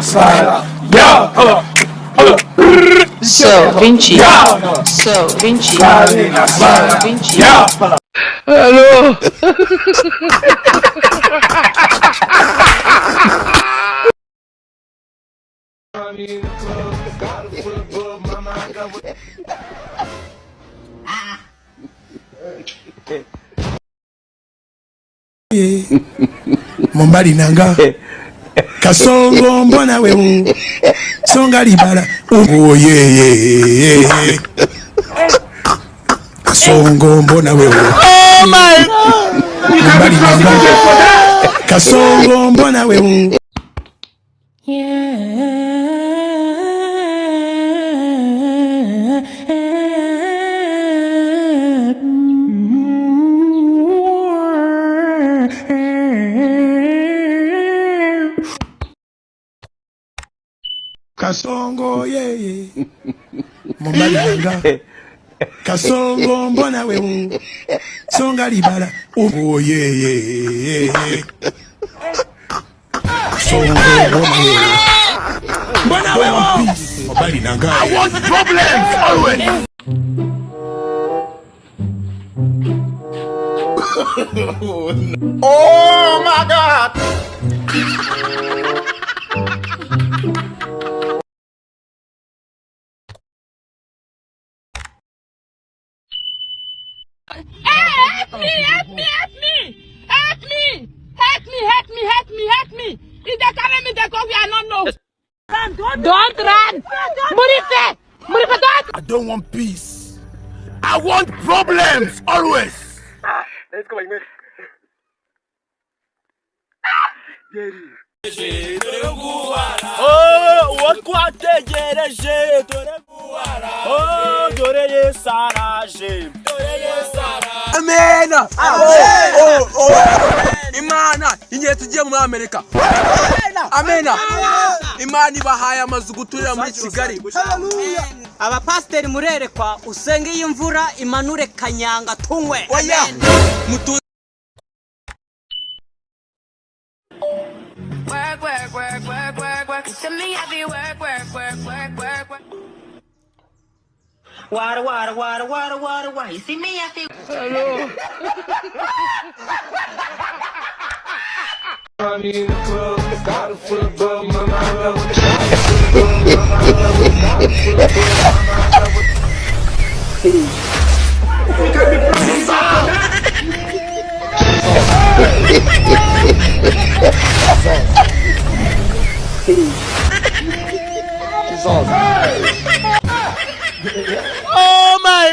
So Vinci. So Vinci. So Vinci. Hello. Mombali nanga kasongo mbona wewe songa libala oh yeah kasongo mbona wewe Oh my Mombali nanga kasongo mbona wewe Kasongo yeah Mombali nanga kasongo mbona wewe songa libala oh yeah kasongo mbona wewe Mombali nanga I want problems always. Oh my God! Help me! If they carry me, they go where I don't know. Don't run! Muri, don't! I don't want peace. I want problems always. Let's go, man. Oh, wakwategereje dore kuwara. Oh, dore yesaraje. Amen. Imana ingiye tugiye muri Amerika. Amen. Imana ibahaye amazu guturira muri Kigali. Abapasiteri murerekwa usenge y'imvura imanure kanyanga tunywe. Amen. Work. Send me every work. Water. You see me every. Hello. Oh my